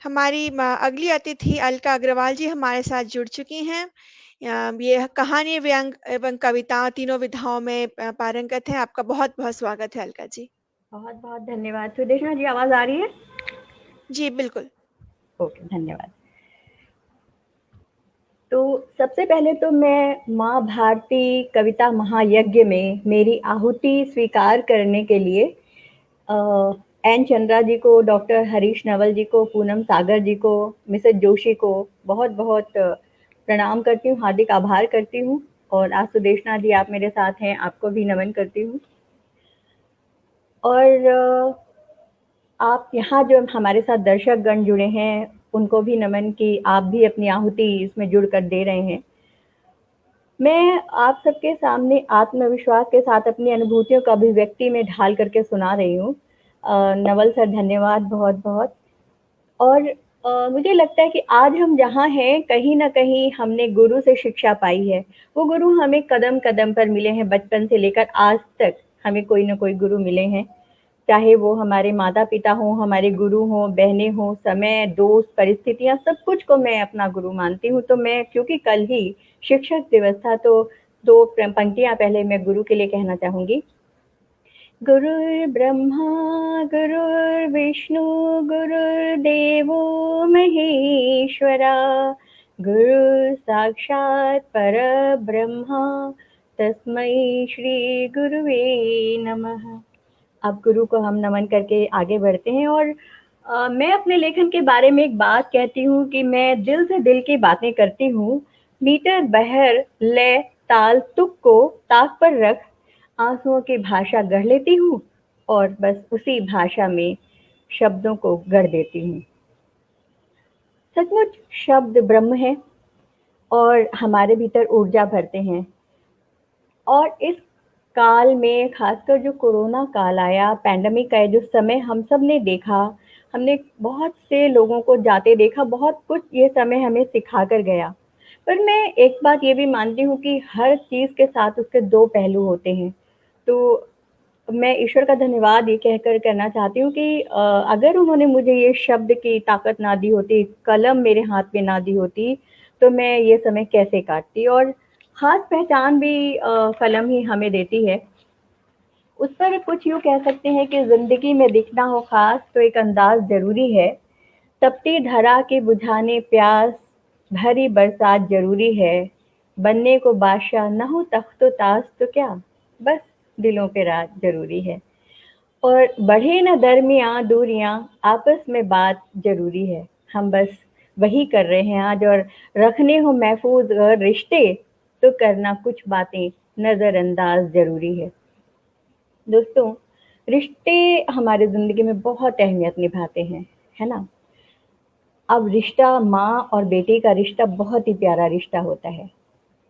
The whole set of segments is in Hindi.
हमारी अगली अतिथि अलका अग्रवाल जी हमारे साथ जुड़ चुकी हैं। ये कहानी, व्यंग एवं कविता तीनों विधाओं में पारंगत हैं। आपका बहुत-बहुत स्वागत है अलका जी। बहुत-बहुत धन्यवाद। सुदेशना जी आवाज़ आ रही है? जी, बिल्कुल। ओके, धन्यवाद। तो सबसे पहले तो मैं माँ भारती कविता महायज्ञ में मेरी आहुति स्वीकार करने के लिए एन चंद्रा जी को, डॉक्टर हरीश नवल जी को, पूनम सागर जी को, मिसेस जोशी को बहुत-बहुत प्रणाम करती हूँ, हार्दिक आभार करती हूँ। और आज सुदेशना जी आप मेरे साथ हैं, आपको भी नमन करती हूँ। और आप यहाँ जो हमारे साथ दर्शक गण जुड़े हैं, उनको भी नमन कि आप भी अपनी आहुति इसमें जुड़कर दे रहे हैं। मैं आप सबके सामने आत्मविश्वास के साथ अपनी अनुभूतियों का अभिव्यक्ति में ढाल करके सुना रही हूँ। नवल सर धन्यवाद बहुत-बहुत। और मुझे लगता है कि आज हम जहाँ हैं, कहीं न कहीं हमने गुरु से शिक्षा पाई है। वो गुरु हमें कदम-कदम पर मिले हैं, बचपन से लेकर आज तक हमें कोई न कोई गुरु मिले हैं। चाहे वो हमारे माता-पिता हों, हमारे गुरु हों, बहनें हों, समय, दोस्त, परिस्थितियाँ, सब कुछ को मैं अपना गुरु मानती हूँ। तो मैं क्योंकि कल ही शिक्षक दिवस था, तो 2 पंक्तियाँ पहले मैं गुरु के लिए कहना चाहूँगी। गुरुर्ब्रह्मा गुरुर्विष्णु गुरुर्देवो महेश्वरा गुरु साक्षात् परब्रह्मा तस्मै श्री गुरुवे नमः। अब गुरु को हम नमन करके आगे बढ़ते हैं। और मैं अपने लेखन के बारे में एक बात कहती हूँ कि मैं दिल से दिल की बातें करती हूँ। मीटर, बहर, लय, ताल, तुक को ताक पर रख आंसुओं की भाषा गढ़ लेती हूँ और बस उसी भाषा में शब्दों को गढ़ देती हूँ। सचमुच शब्द ब्रह्म है और हमारे भीतर ऊर्जा भरते हैं। और इस काल में खासकर जो कोरोना काल आया, पैंडेमिक का जो समय हम सब ने देखा, हमने बहुत से लोगों को जाते देखा, बहुत कुछ ये समय हमें सिखा कर गया। पर मैं एक बात ये भी मानती हूँ कि हर चीज़ के साथ उसके 2 पहलू होते हैं। तो मैं ईश्वर का धन्यवाद ये कहकर करना चाहती हूँ कि अगर उन्होंने मुझे ये शब्द की ताकत ना दी होती, कलम मेरे हाथ में ना दी होती, तो मैं ये समय कैसे काटती। और ख़ास पहचान भी कलम ही हमें देती है। उस पर कुछ यूँ कह सकते हैं कि ज़िंदगी में दिखना हो ख़ास तो एक अंदाज़ ज़रूरी है। तपती धरा के बुझाने प्यास, भरी बरसात ज़रूरी है। बनने को बादशाह न हो तख्त-ओ-ताज तो क्या, बस दिलों पे राज ज़रूरी है। और बढ़े ना दरमियाँ दूरियाँ, आपस में बात ज़रूरी है। हम बस वही कर रहे हैं आज। और रखने हो महफूज़ रिश्ते, तो करना कुछ बातें नज़रअंदाज ज़रूरी है। दोस्तों, रिश्ते हमारी ज़िंदगी में बहुत अहमियत निभाते हैं, है ना? अब रिश्ता माँ और बेटे का रिश्ता बहुत ही प्यारा रिश्ता होता है।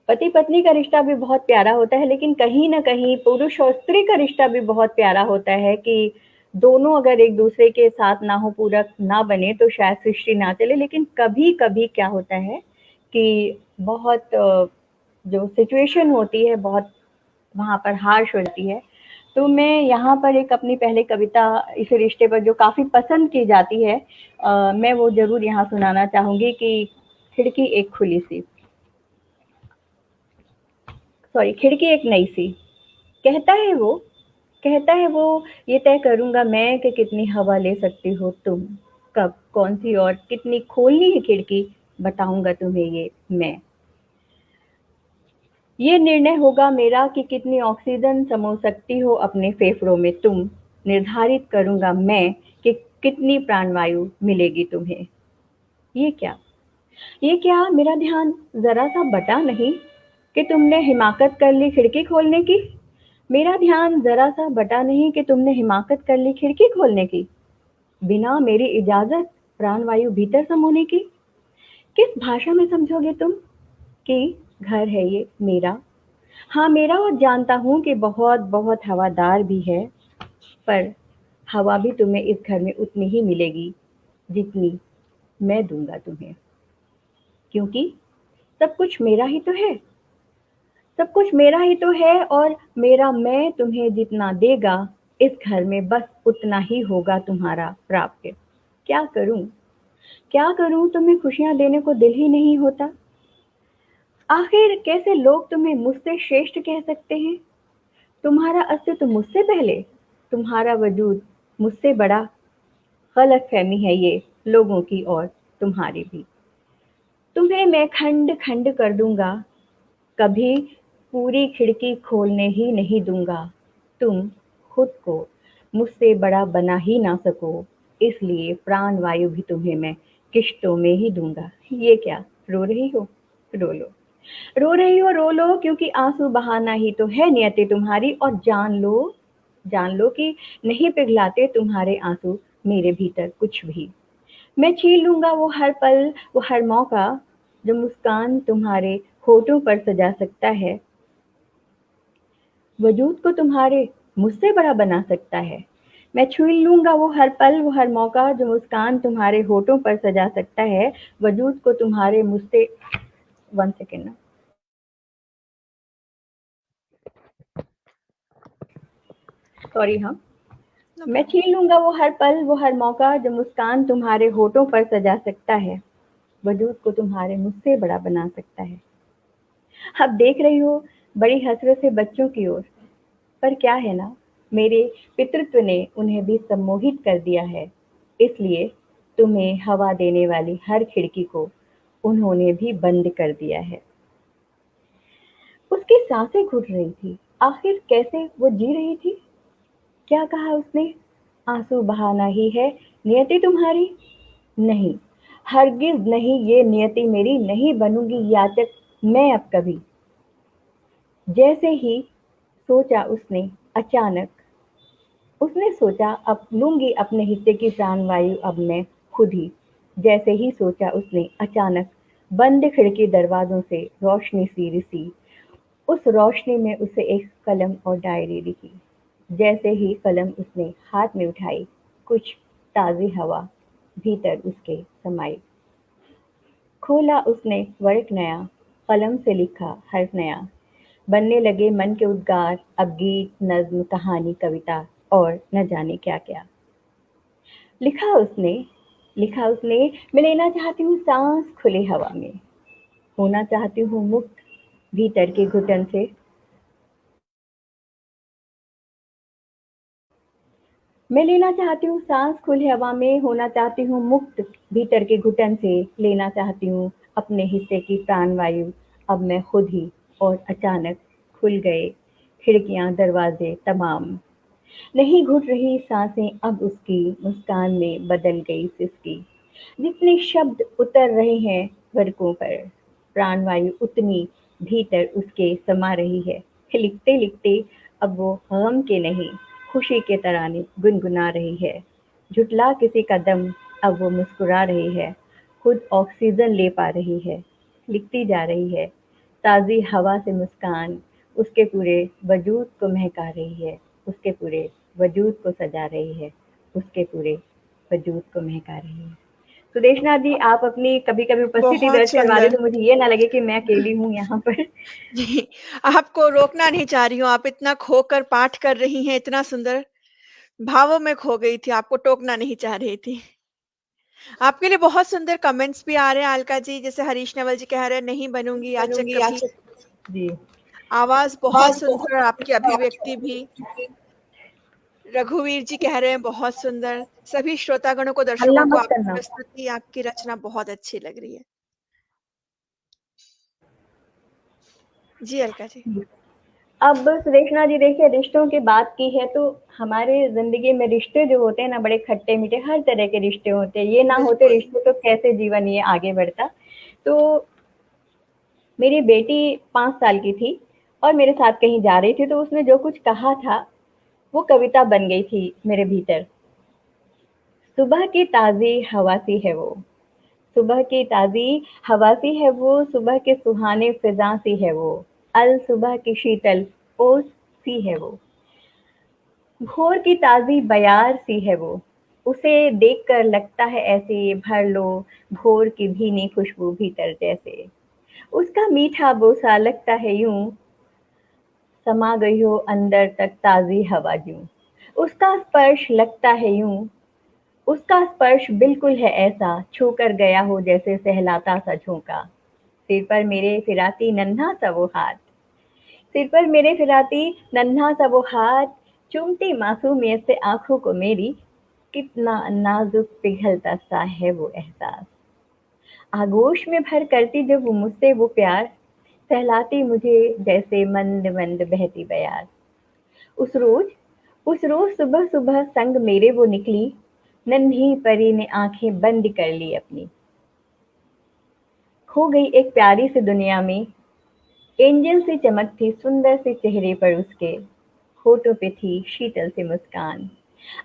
पति-पत्नी का रिश्ता भी बहुत प्यारा होता है, लेकिन कहीं न कहीं पुरुष और स्त्री का रिश्ता भी बहुत प्यारा होता है कि दोनों अगर एक-दूसरे के साथ ना हो, पूरक ना बने, तो शायद सृष्टि ना चले। लेकिन कभी-कभी क्या होता है कि बहुत जो सिचुएशन होती है, बहुत वहाँ पर हार्श होती है। तो मैं यहाँ पर एक अपनी पहले कविता इस रिश्ते पर जो काफ़ी पसंद की जाती है, मैं वो ज़रूर यहाँ सुनाना चाहूँगी कि खिड़की एक खुली सी, सॉरी, खिड़की एक नई सी। कहता है वो कहता है वो ये तय करूँगा मैं कि कितनी हवा ले सकती हो तुम, कब, कौन-सी और कितनी खोलनी है खिड़की, बताऊँगा तुम्हें ये मैं। ये निर्णय होगा मेरा कि कितनी ऑक्सीजन समो सकती हो अपने फेफड़ों में तुम, निर्धारित करूँगा मैं कि कितनी प्राणवायु मिलेगी तुम्हें। ये क्या? ये क्या मेरा ध्यान ज़रा-सा बटा नहीं कि तुमने हिमाकत कर ली खिड़की खोलने की? मेरा ध्यान ज़रा-सा बटा नहीं कि तुमने हिमाकत कर ली खिड़की खोलने की? बिना मेरी इजाज़त प्राणवायु भीतर समोने की? किस भाषा में समझोगे तुम कि घर है ये मेरा? हाँ, मेरा, और जानता हूँ कि बहुत-बहुत हवादार भी है, पर हवा भी तुम्हें इस घर में उतनी ही मिलेगी, जितनी मैं दूँगा तुम्हें। क्योंकि सब कुछ मेरा ही तो है। सब कुछ मेरा ही तो है और मेरा मैं तुम्हें जितना देगा, इस घर में बस उतना ही होगा तुम्हारा प्राप्य। क्या करूँ? क्या करूं, तुम्हें खुशियां देने को दिल ही नहीं होता। आखिर कैसे लोग तुम्हें मुझसे श्रेष्ठ कह सकते हैं। तुम्हारा अस्तित्व मुझसे पहले, तुम्हारा वजूद मुझसे बड़ा। गलतफहमी है ये लोगों की और तुम्हारी भी। तुम्हें मैं खंड खंड कर दूंगा, कभी पूरी खिड़की खोलने ही नहीं दूंगा। तुम खुद को मुझसे बड़ा बना ही ना सको, इसलिए प्राण वायु भी तुम्हें मैं किश्तों में ही दूंगा। ये क्या, रो रही हो? रो लो। रो रही हो, रो लो, क्योंकि आंसू बहाना ही तो है नियति तुम्हारी। और जान लो कि नहीं पिघलाते तुम्हारे आंसू मेरे भीतर कुछ भी। मैं छीन लूंगा वो हर पल, वो हर मौका, जो मुस्कान तुम्हारे होठों पर सजा सकता है, वजूद को तुम्हारे मुझसे बड़ा बना सकता है। मैं छीन लूंगा वो हर पल, वो हर मौका, जो मुस्कान तुम्हारे होठों पर सजा सकता है, वजूद को तुम्हारे मुझसे। वन सेकेंड ना, सॉरी। हाँ, नो मैं प्रॉब्लम। छीन लूंगा वो हर पल, वो हर मौका, जो मुस्कान तुम्हारे होठों पर सजा सकता है, वजूद को तुम्हारे मुझसे बड़ा बना सकता है। अब देख रही हो बड़ी हसरत से बच्चों की ओर, पर क्या है ना, मेरे पितृत्व ने उन्हें भी सम्मोहित कर दिया है, इसलिए तुम्हें हवा देने वाली हर खिड़की को उन्होंने भी बंद कर दिया है। उसकी सांसें घुट रही थी। आखिर कैसे वो जी रही थी? क्या कहा उसने? आंसू बहाना ही है नियति तुम्हारी। नहीं, हरगिज नहीं, ये नियति मेरी नहीं बनूंगी याचक मैं अब कभी। जैसे ही सोचा उसने, अचानक उसने सोचा, अब लूंगी अपने हिस्से की प्राणवायु अब मैं खुद ही। जैसे ही सोचा उसने, अचानक बंद खिड़की दरवाजों से रोशनी सी रिसी। उस रोशनी में उसे एक कलम और डायरी दिखी। जैसे ही कलम उसने हाथ में उठाई, कुछ ताज़ी हवा भीतर उसके समाई। खोला उसने वर्क नया, कलम से लिखा हर्फ नया। बनने लगे मन के उद्गार, अब गीत, नज्म, कहानी, कविता और न जाने क्या-क्या। लिखा उसने लिखा उसने, मैं लेना चाहती हूँ सांस खुली हवा में, होना चाहती हूँ मुक्त भीतर की घुटन से। मैं लेना चाहती हूँ सांस खुली हवा में, होना चाहती हूँ मुक्त भीतर के घुटन से। लेना चाहती हूँ अपने हिस्से की प्राणवायु अब मैं खुद ही। और अचानक खुल गए खिड़कियां दरवाजे तमाम। नहीं घुट रही सांसें अब उसकी, मुस्कान में बदल गई सिसकी। जितने शब्द उतर रहे हैं वर्कों पर, प्राणवायु उतनी भीतर उसके समा रही है। लिखते लिखते अब वो गम के नहीं, खुशी के तराने गुनगुना रही है। झुठला किसी का दम अब वो मुस्कुरा रही है, खुद ऑक्सीजन ले पा रही है। लिखती जा रही है, ताज़ी हवा से मुस्कान उसके पूरे वजूद को महका रही है, उसके पूरे वजूद को सजा रही है, उसके पूरे वजूद को महका रही है। सुदेशना जी, आप अपनी कभी-कभी उपस्थिति बहुत दर्ज करवा दें सुंदर। तो मुझे ये ना लगे कि मैं अकेली हूँ यहाँ पर। जी, आपको रोकना नहीं चाह रही हूँ, आप इतना खोकर पाठ कर रही हैं, इतना सुंदर, भावों में खो गई थी, आपको टोकना नहीं चाह रही थी। आपके लिए बहुत सुंदर कमेंट्स भी आ रहे हैं अलका जी, जैसे हरीश नवल जी कह रहे हैं, नहीं बनूँगी याचक बनूँगी कभी। याचक। जी। आवाज़ बहुत आवाज़ सुंदर बहुत और आपकी अभिव्यक्ति भी। रघुवीर जी कह रहे हैं बहुत सुंदर। सभी श्रोतागणों को, हल्ला दर्शकों को मत आपकी करना। प्रस्तुति, आपकी रचना बहुत अच्छी लग रही है। जी, अलका जी। अब सुदेशना जी देखिए, रिश्तों की बात की है तो हमारे ज़िंदगी में रिश्ते जो होते हैं ना, बड़े खट्टे-मीठे हर तरह के रिश्ते होते हैं। ये ना होते बिल्कुल। रिश्ते तो कैसे जीवन ये आगे बढ़ता। तो मेरी बेटी 5 साल की थी और मेरे साथ कहीं जा रही थी, तो उसने जो कुछ कहा था, वो कविता बन गई थी मेरे भीतर। सुबह की ताज़ी हवा सी है वो, सुबह की ताज़ी हवा सी है वो, सुबह के सुहाने फ़िज़ां सी है वो, अल सुबह की शीतल ओस सी है वो, भोर की ताज़ी बयार सी है वो, उसे देखकर लगता है ऐसे भर लो भोर की भीनी खुशबू भीतर जैसे, उसका मीठा बोसा लगता है यूं समा गई हो अंदर तक ताज़ी हवा यूं, उसका स्पर्श लगता है यूं उसका स्पर्श बिल्कुल है ऐसा, छू कर गया हो जैसे सहलाता सा झोंका। सिर पर मेरे फिराती नन्हा सा वो हाथ, सिर पर मेरे फिराती नन्हा सा वो हाथ, चूमती मासूमियत से आंखों को मेरी, कितना नाजुक पिघलता सा है वो एहसास। आगोश में भर करती जब वो मुझसे वो प्यार, सहलाती मुझे जैसे मंद मंद बहती बयार। उस रोज उस रोज सुबह सुबह संग मेरे वो निकली, नन्ही परी ने आंखें बंद कर ली अपनी। खो गई एक प्यारी सी दुनिया में, एंजल सी चमक थी सुंदर से चेहरे पर उसके, होठों पे थी शीतल सी मुस्कान।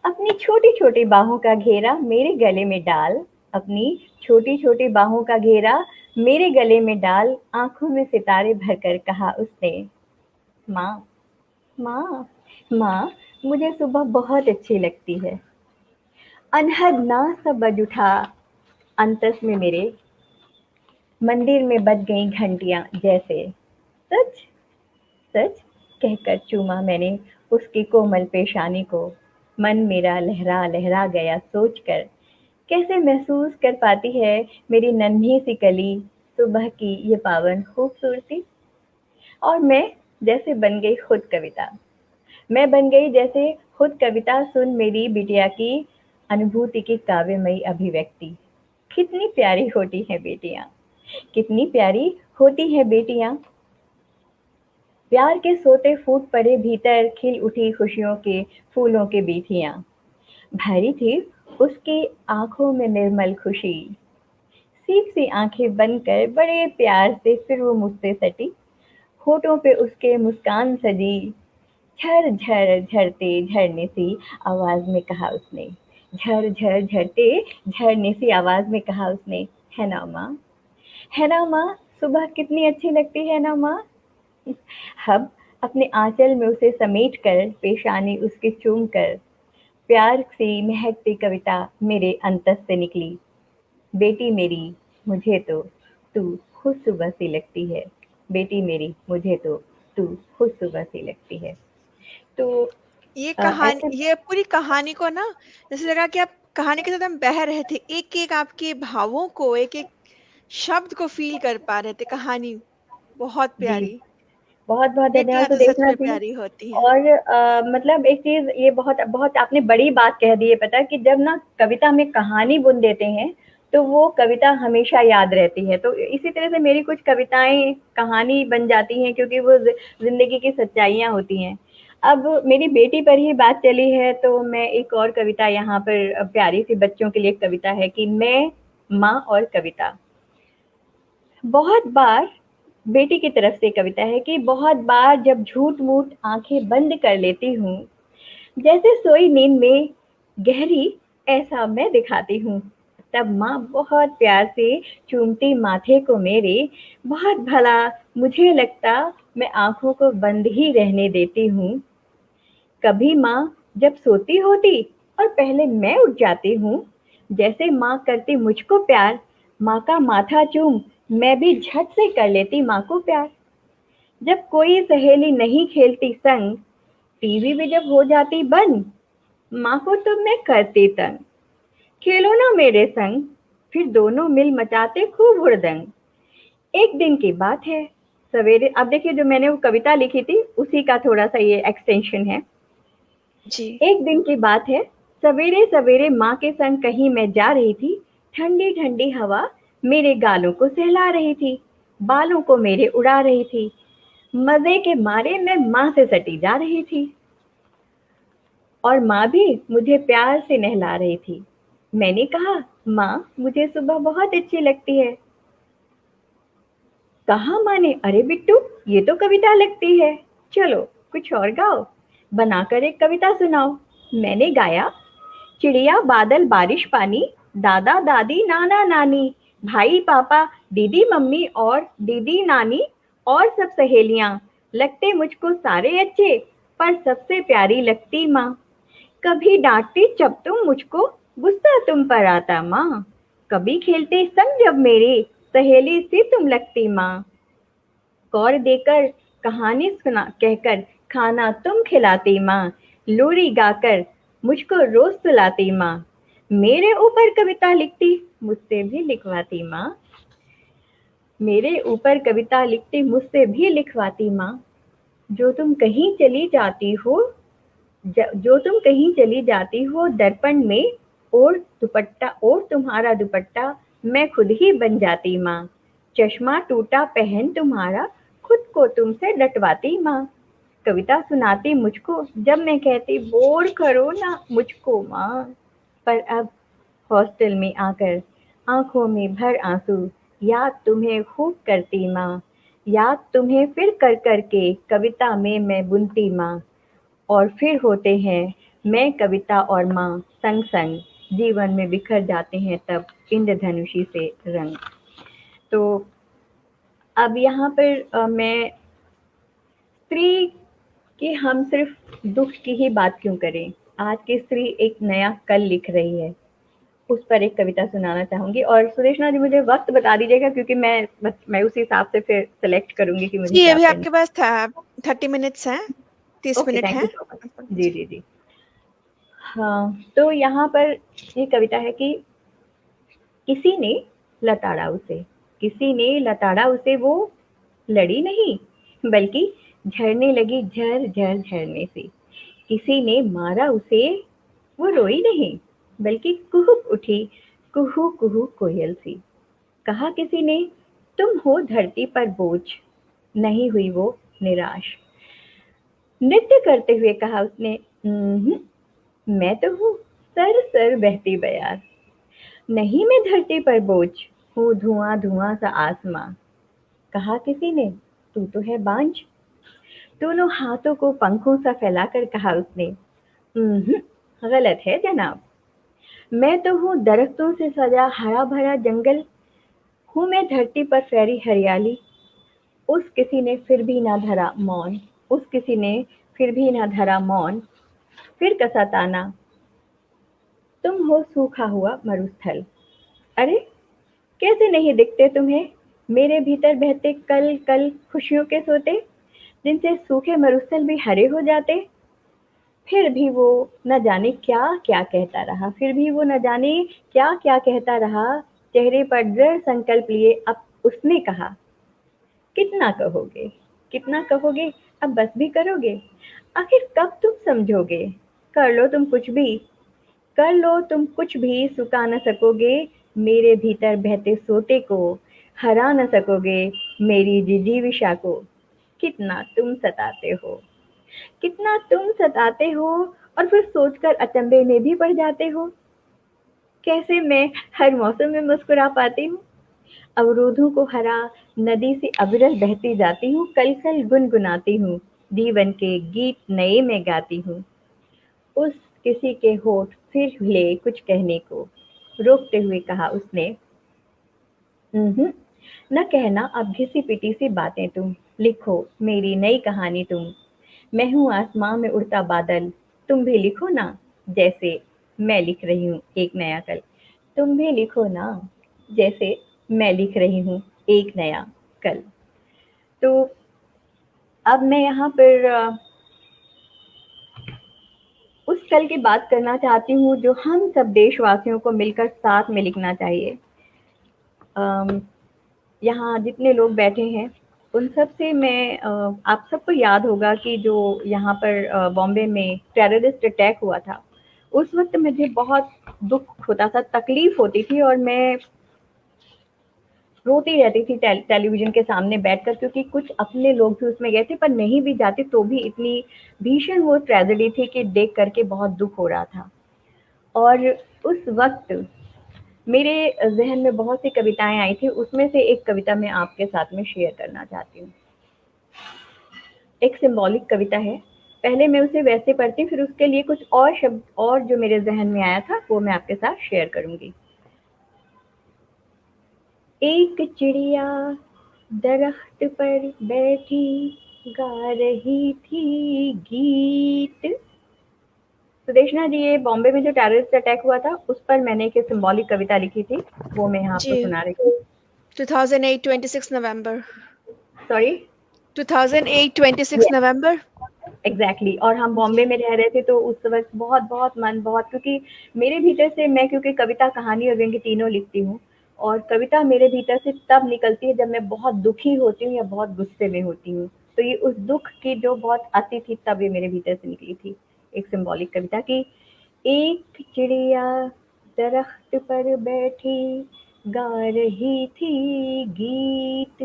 अपनी छोटी छोटी बाहों का घेरा मेरे गले में डाल, अपनी छोटी छोटी बाहों का घेरा मेरे गले में डाल, आंखों में सितारे भरकर कहा उसने, माँ, माँ, माँ, मुझे सुबह बहुत अच्छी लगती है। अनहद ना सा बज उठा अंतस में मेरे, मंदिर में बज गई घंटियां जैसे। सच सच कहकर चूमा मैंने उसकी कोमल पेशानी को। मन मेरा लहरा लहरा गया सोचकर, कैसे महसूस कर पाती है मेरी नन्ही सी कली सुबह की ये पावन खूबसूरती। और मैं जैसे बन गई खुद कविता, मैं बन गई जैसे खुद कविता। सुन मेरी बिटिया की अनुभूति की काव्यमयी अभिव्यक्ति। कितनी प्यारी होती है बेटियां, कितनी प्यारी होती है बेटियां। प्यार के सोते फूट पड़े भीतर, खिल उठी खुशियों के फूलों के बीथियां। भरी थी उसकी आंखों में निर्मल खुशी, सीख सी आंखें बंद कर बड़े प्यार से फिर वो मुझसे सटी। होठों पे उसके मुस्कान सजी, झर झर झरते झरने सी आवाज में कहा उसने, झर झर झरते झरने सी आवाज में कहा उसने, है ना माँ, है ना माँ, सुबह कितनी अच्छी लगती है ना माँ। अब अपने आंचल में उसे समेट कर, पेशानी उसके चूम कर, प्यार सी महकती कविता मेरे अंतस से निकली। बेटी मेरी, मुझे तो तू खुद सुबह सी लगती है। बेटी मेरी, मुझे तो तू खुद सुबह सी लगती है। तो ये कहानी, ऐसे ये पूरी कहानी को ना, जैसे लगा कि आप कहानी के साथ हम बह रहे थे, एक एक आपके भावों को, एक एक शब्द को फील कर पा रहे थे। कहानी बहुत जी, प्यारी। बहुत-बहुत धन्यवाद। बेटियां तो तो सच देखना में जी। प्यारी होती हैं। और मतलब एक चीज़ ये बहुत बहुत आपने बड़ी बात कह दी है, पता है कि जब ना कविता में कहानी बुन देते हैं, तो वो कविता हमेशा याद रहती है। तो इसी तरह से मेरी कुछ कविताएँ कहानी बन जाती हैं, क्योंकि वो ज़िंदगी की सच्चाइयाँ होती हैं। अब मेरी बेटी पर ही बात चली है, तो मैं एक और कविता यहाँ पर प्यारी सी बच्चों के लिए एक कविता है कि मैं, माँ और कविता। बहुत बार बेटी की तरफ से कविता है कि बहुत बार जब झूठ-मूठ आँखें बंद कर लेती हूँ, जैसे सोई नींद में गहरी ऐसा मैं दिखाती हूँ, तब माँ बहुत प्यार से चूमती माथे को मेरे, बहुत भला मुझे लगता मैं आँखों को बंद ही रहने देती हूँ। कभी माँ जब सोती होती और पहले मैं उठ जाती हूँ, जैसे माँ करती मुझको प्यार, माँ का माथा चूम मैं भी झट से कर लेती माँ को प्यार। जब कोई सहेली नहीं खेलती संग, टीवी भी जब हो जाती बंद, माँ को तो मैं करती तंग, खेलो ना मेरे संग, फिर दोनों मिल मचाते खूब हुड़दंग। एक दिन की बात है, सवेरे, अब देखिए जो मैंने वो कविता लिखी थी उसी का थोड़ा सा ये एक्सटेंशन है। जी। एक दिन की बात है, सवेरे सवेरे माँ के संग कहीं मैं जा रही थी। ठंडी ठंडी हवा मेरे गालों को सहला रही थी, बालों को मेरे उड़ा रही थी। मजे के मारे मैं माँ से सटी जा रही थी और माँ भी मुझे प्यार से नहला रही थी। मैंने कहा, माँ, मुझे सुबह बहुत अच्छी लगती है। कहा माँ ने, अरे बिट्टू, ये तो कविता लगती है, चलो कुछ और गाओ, बनाकर एक कविता सुनाओ। मैंने गाया, चिड़िया बादल बारिश पानी, दादा दादी नाना नानी, भाई पापा दीदी मम्मी और दीदी नानी और सब सहेलियां, लगते मुझको सारे अच्छे, पर सबसे प्यारी लगती माँ। कभी डांटती जब तुम मुझको, गुस्सा तुम पर आता माँ। कभी खेलते संग जब मेरे, सहेली सी तुम लगती माँ। कौर देकर कहानी सुना कहकर खाना तुम खिलाती माँ। लोरी गाकर मुझको रोज सुलाती माँ। मेरे ऊपर कविता लिखती, मुझसे भी लिखवाती माँ। मेरे ऊपर कविता लिखती, मुझसे भी लिखवाती माँ। जो तुम कहीं चली जाती हो, जो तुम कहीं चली जाती हो दर्पण में, और दुपट्टा, और तुम्हारा दुपट्टा मैं खुद ही बन जाती माँ। चश्मा टूटा पहन तुम्हारा, खुद को तुमसे डटवाती माँ। कविता सुनाती मुझको, जब मैं कहती बोर करो ना मुझको माँ। पर अब हॉस्टल में आकर आंखों में भर आंसू, याद तुम्हें खूब करती माँ। याद तुम्हें फिर कर कर के कविता में मैं बुनती माँ। और फिर होते हैं मैं, कविता और माँ संग संग, जीवन में बिखर जाते हैं तब इंद्रधनुषी से रंग। तो अब यहाँ पर मैं स्त्री कि हम सिर्फ दुख की ही बात क्यों करें। आज की स्त्री एक नया कल लिख रही है, उस पर एक कविता सुनाना चाहूंगी। और सुदेशना जी मुझे वक्त बता दीजिएगा, क्योंकि मैं उसी हिसाब से फिर सेलेक्ट करूंगी कि मुझे जी, क्या अभी पढ़ना। आपके पास था 30 मिनट्स हैं, 30 ओके, मिनट थैंक हैं। You so much. जी जी जी। हाँ, तो यहाँ पर ये कविता है कि किसी ने लताड़ा उसे, किसी ने लताड़ा उसे, वो लड़ी नहीं बल्कि झरने लगी झर झर झरने से। किसी ने मारा उसे, वो रोई नहीं बल्कि कुहुक उठी कुहू कुहू कोयल सी। कहा किसी ने तुम हो धरती पर बोझ, नहीं हुई वो निराश। नृत्य करते हुए कहा उसने, "उम्हूं, मैं तो हूँ सर सर बहती बयार। नहीं मैं धरती पर बोझ, हूँ धुआं धुआं सा आसमां।" कहा किसी ने तू तो है बांझ। दोनों हाथों को पंखों सा फैलाकर कहा उसने, गलत है जनाब। मैं तो हूँ दरख्तों से सजा हरा भरा जंगल, हूँ मैं धरती पर फैली हरियाली। उस किसी ने फिर भी ना धरा मौन, उस किसी ने फिर भी ना धरा मौन। फिर कसा ताना, तुम हो सूखा हुआ मरुस्थल। अरे कैसे नहीं दिखते तुम्हें मेरे भीतर बहते कल कल खुशियों के सोते, जिनसे सूखे मरुस्थल भी हरे हो जाते। फिर भी वो न जाने क्या क्या कहता रहा, फिर भी वो न जाने क्या क्या कहता रहा। चेहरे पर दृढ़ संकल्प लिए अब उसने कहा, कितना कहोगे, कितना कहोगे, अब बस भी करोगे। आखिर कब तुम समझोगे, कर लो तुम कुछ भी, कर लो तुम कुछ भी, सुखा न सकोगे मेरे भीतर बहते सोते को, हरा न सकोगे मेरी जिजीविषा को। कितना तुम सताते हो, कितना तुम सताते हो। और फिर सोचकर अचंभे में भी पड़ जाते हो, कैसे मैं हर मौसम में मुस्कुरा पाती हूँ। अवरोधों को हरा नदी से अविरल बहती जाती हूँ, कल कल गुनगुनाती हूँ, जीवन के गीत नए में गाती हूँ। उस किसी के होठ फिर हिले कुछ कहने को, रोकते हुए कहा उसने, न कहना अब घिसी पिटी सी बातें तुम, लिखो मेरी नई कहानी तुम। मैं हूँ आसमां में उड़ता बादल, तुम भी लिखो ना जैसे मैं लिख रही हूँ एक नया कल। तुम भी लिखो ना जैसे मैं लिख रही हूँ एक नया कल। तो अब मैं यहाँ पर उस कल की बात करना चाहती हूँ जो हम सब देशवासियों को मिलकर साथ में लिखना चाहिए। यहाँ जितने लोग बैठे हैं उन सब से मैं आप सबको याद होगा कि जो यहाँ पर बॉम्बे में टेररिस्ट अटैक हुआ था, उस वक्त मुझे बहुत दुख होता था, तकलीफ होती थी, और मैं रोती रहती थी टेलीविजन के सामने बैठकर, क्योंकि कुछ अपने लोग भी उसमें गए थे, पर नहीं भी जाते तो भी इतनी भीषण वो ट्रेजेडी थी कि देख करके बहुत दुख हो रहा था। और उस वक्त मेरे ज़हन में बहुत सी कविताएँ आई थी, उसमें से एक कविता मैं आपके साथ में शेयर करना चाहती हूँ। एक सिंबॉलिक कविता है, पहले मैं उसे वैसे पढ़ती हूँ, फिर उसके लिए कुछ और शब्द और जो मेरे ज़हन में आया था, वो मैं आपके साथ शेयर करूँगी। एक चिड़िया दरख्त पर बैठी गा रही थी गीत। सुदेशना जी, ये बॉम्बे में जो टेररिस्ट अटैक हुआ था, उस पर मैंने एक सिंबॉलिक कविता लिखी थी, वो मैं यहाँ आपको जी, सुना रही हूँ। 2008 26 नवंबर। सॉरी? 2008 26 यस, नवंबर। एग्जैक्टली और हम बॉम्बे जी। में रह रहे थे तो उस वक्त बहुत बहुत मन बहुत क्योंकि मेरे भीतर से मैं क्योंकि कविता कहानी और व्यंग्य तीनों लिखती हूँ और कविता मेरे भीतर से तब निकलती है जब मैं बहुत दुखी होती हूँ या बहुत गुस्से में होती हूँ तो ये उस दुख की जो बहुत आती थी तब ये मेरे भीतर से निकली थी एक सिंबॉलिक कविता की एक चिड़िया दरख्त पर बैठी गा रही थी गीत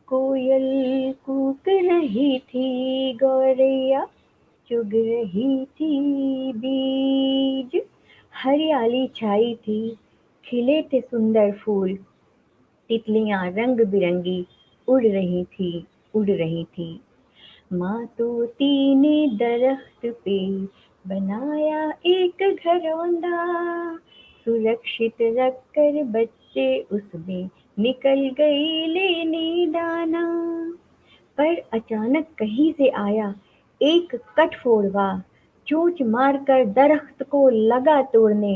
कोयल कूक रही थी गौरैया चुग रही थी बीज हरियाली छाई थी खिले थे सुंदर फूल तितलियां रंग बिरंगी उड़ रही थी माँ तोती ने दरख्त पे बनाया एक घरौंदा सुरक्षित रखकर बच्चे उसमें निकल गई लेने दाना पर अचानक कहीं से आया एक कठफोड़वा चोंच मारकर दरख्त को लगा तोड़ने